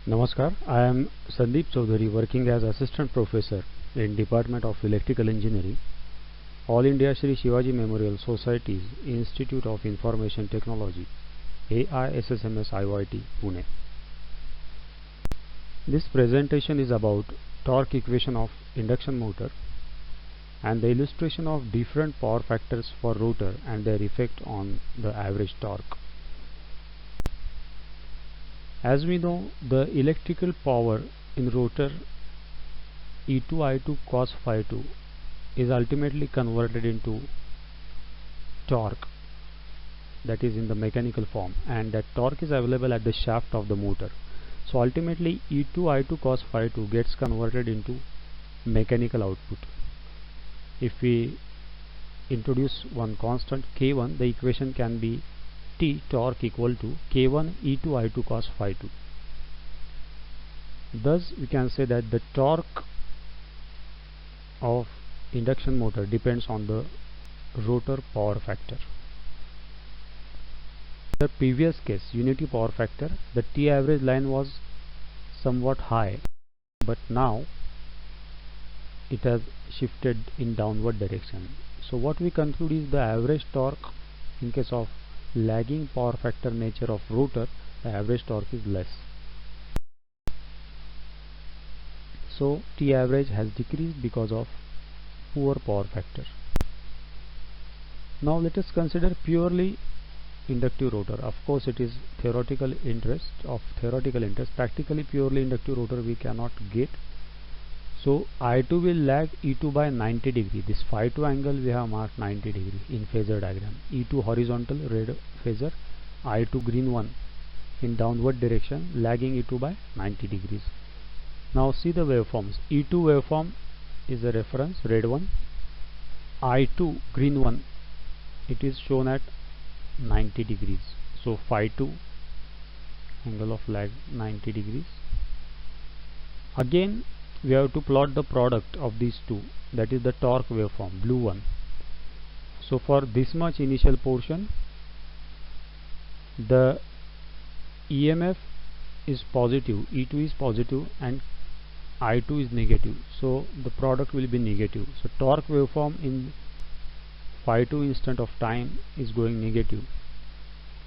Namaskar, I am Sandeep Chaudhary working as Assistant Professor in Department of Electrical Engineering, All India Shri Shivaji Memorial Society's Institute of Information Technology, AISSMS IYT, Pune. This presentation is about torque equation of induction motor and the illustration of different power factors for rotor and their effect on the average torque. As we know, the electrical power in rotor E2I2 cos phi 2 is ultimately converted into torque, that is in the mechanical form, and that torque is available at the shaft of the motor. So ultimately E2I2 cos phi 2 gets converted into mechanical output. If we introduce one constant K1, the equation can be T torque equal to K1 E2I2 cos phi 2. Thus we can say that the torque of induction motor depends on the rotor power factor. In the previous case, unity power factor, the T average line was somewhat high, but now it has shifted in downward direction. So what we conclude is the average torque in case of lagging power factor nature of rotor, the average torque is less. So T average has decreased because of poor power factor. Now let us consider purely inductive rotor. Of course it is theoretical interest. Practically purely inductive rotor we cannot get. So I2 will lag E2 by 90 degree. This phi 2 angle we have marked 90 degree in phasor diagram. E2 horizontal red phasor, I2 green one in downward direction, lagging E2 by 90 degrees. Now see the waveforms. E2 waveform is a reference, red one. I2 green one, it is shown at 90 degrees. So phi 2 angle of lag 90 degrees. Again we have to plot the product of these two, that is the torque waveform, blue one. So for this much initial portion, the EMF is positive, E2 is positive and I2 is negative, so the product will be negative. So torque waveform in phi 2 instant of time is going negative.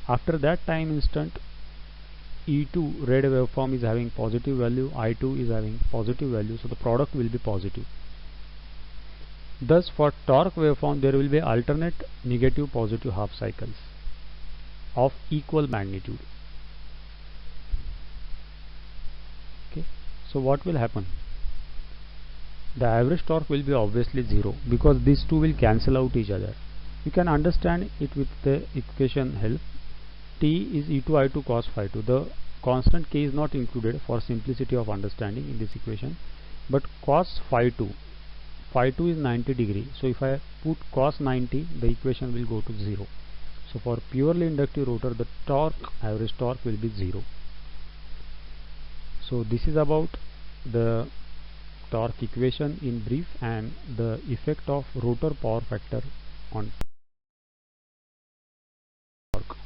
After that time instant, E2 red waveform is having positive value, I2 is having positive value, so the product will be positive. Thus for torque waveform there will be alternate negative positive half cycles of equal magnitude. Okay, so what will happen? The average torque will be obviously 0 because these two will cancel out each other. You can understand it with the equation help. T is E2I2 cos phi 2. The constant K is not included for simplicity of understanding in this equation, but cos phi 2 is 90 degree, so if I put cos 90, the equation will go to 0. So for purely inductive rotor, the average torque will be 0. So this is about the torque equation in brief and the effect of rotor power factor on torque.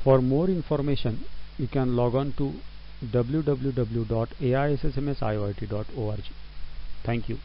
For more information, you can log on to www.aissmsiyt.org. Thank you.